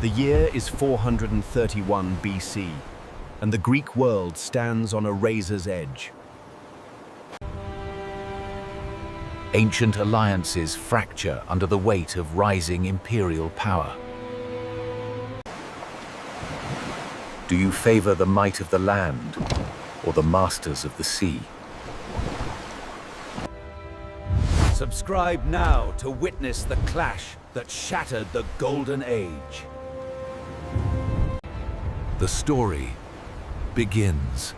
The year is 431 BC, and the Greek world stands on a razor's edge. Ancient alliances fracture under the weight of rising imperial power. Do you favor the might of the land or the masters of the sea? Subscribe now to witness the clash that shattered the Golden Age. The story begins.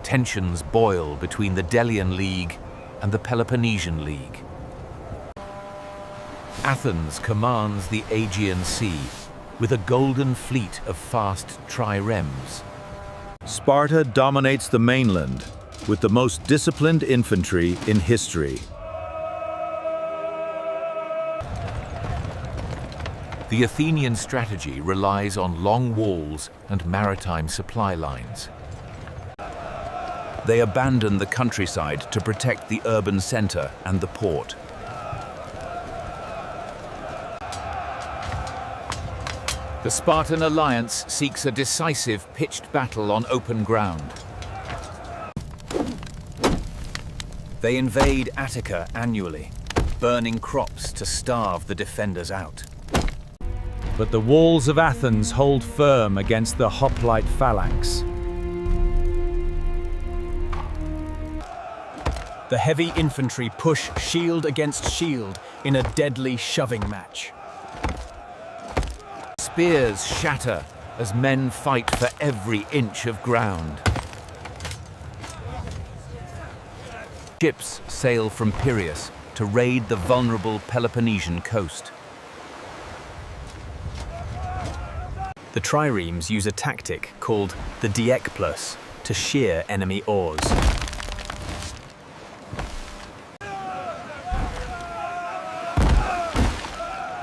Tensions boil between the Delian League and the Peloponnesian League. Athens commands the Aegean Sea with a golden fleet of fast triremes. Sparta dominates the mainland with the most disciplined infantry in history. The Athenian strategy relies on long walls and maritime supply lines. They abandon the countryside to protect the urban center and the port. The Spartan alliance seeks a decisive pitched battle on open ground. They invade Attica annually, burning crops to starve the defenders out. But the walls of Athens hold firm against the hoplite phalanx. The heavy infantry push shield against shield in a deadly shoving match. Spears shatter as men fight for every inch of ground. Ships sail from Piraeus to raid the vulnerable Peloponnesian coast. The triremes use a tactic called the diekplus to shear enemy oars.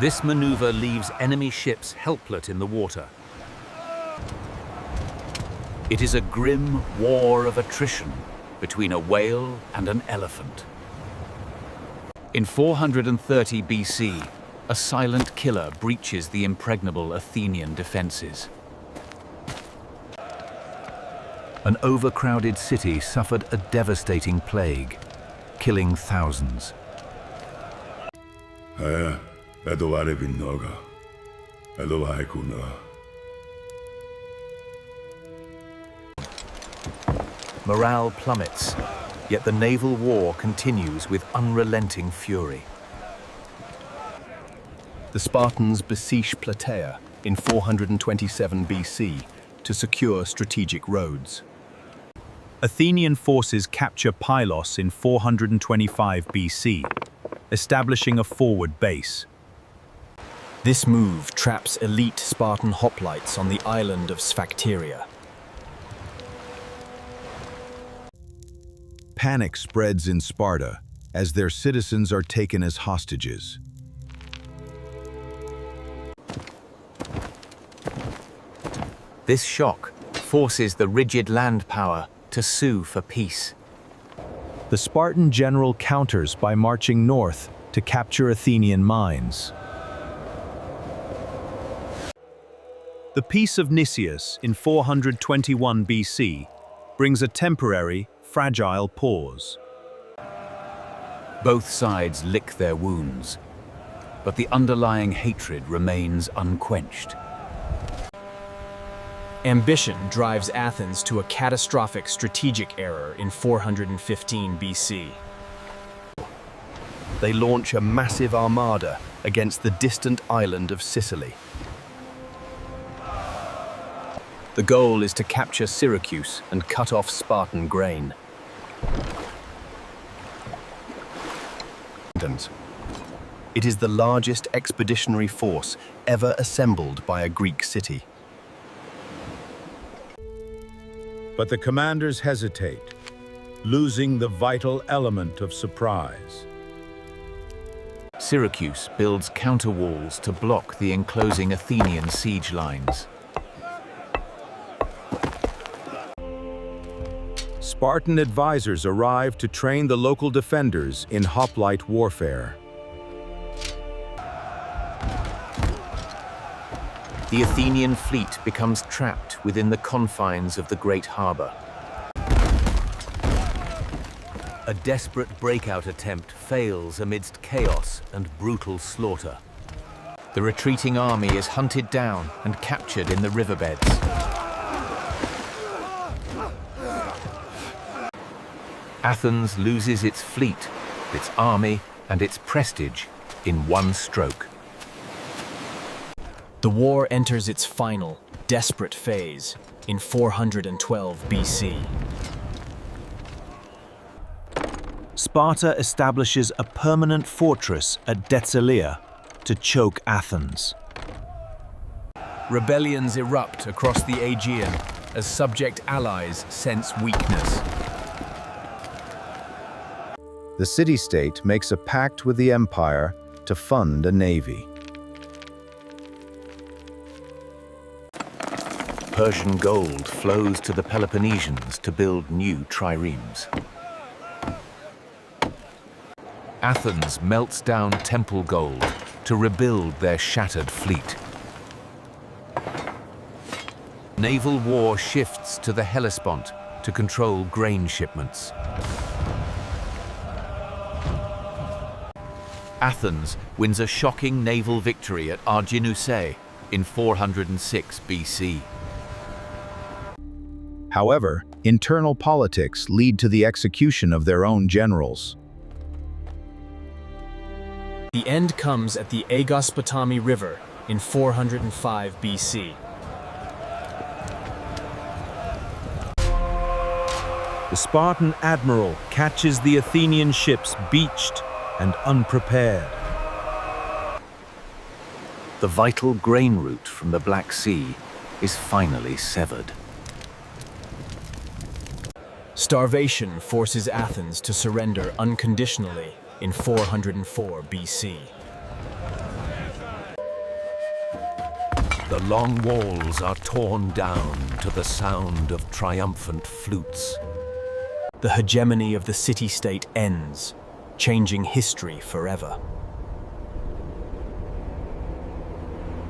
This maneuver leaves enemy ships helpless in the water. It is a grim war of attrition between a whale and an elephant. In 430 BC, a silent killer breaches the impregnable Athenian defenses. An overcrowded city suffered a devastating plague, killing thousands. Morale plummets, yet the naval war continues with unrelenting fury. The Spartans besiege Plataea in 427 BC to secure strategic roads. Athenian forces capture Pylos in 425 BC, establishing a forward base. This move traps elite Spartan hoplites on the island of Sphacteria. Panic spreads in Sparta as their citizens are taken as hostages. This shock forces the rigid land power to sue for peace. The Spartan general counters by marching north to capture Athenian mines. The Peace of Nicias in 421 BC brings a temporary, fragile pause. Both sides lick their wounds, but the underlying hatred remains unquenched. Ambition drives Athens to a catastrophic strategic error in 415 BC. They launch a massive armada against the distant island of Sicily. The goal is to capture Syracuse and cut off Spartan grain. It is the largest expeditionary force ever assembled by a Greek city. But the commanders hesitate, losing the vital element of surprise. Syracuse builds counterwalls to block the enclosing Athenian siege lines. Spartan advisors arrive to train the local defenders in hoplite warfare. The Athenian fleet becomes trapped within the confines of the great harbor. A desperate breakout attempt fails amidst chaos and brutal slaughter. The retreating army is hunted down and captured in the riverbeds. Athens loses its fleet, its army, and its prestige in one stroke. The war enters its final, desperate phase in 412 BC. Sparta establishes a permanent fortress at Decelea to choke Athens. Rebellions erupt across the Aegean as subject allies sense weakness. The city-state makes a pact with the empire to fund a navy. Persian gold flows to the Peloponnesians to build new triremes. Athens melts down temple gold to rebuild their shattered fleet. Naval war shifts to the Hellespont to control grain shipments. Athens wins a shocking naval victory at Arginusae in 406 BC. However, internal politics lead to the execution of their own generals. The end comes at the Aegospotami River in 405 BC. The Spartan admiral catches the Athenian ships beached and unprepared. The vital grain route from the Black Sea is finally severed. Starvation forces Athens to surrender unconditionally in 404 BC. The long walls are torn down to the sound of triumphant flutes. The hegemony of the city-state ends, changing history forever.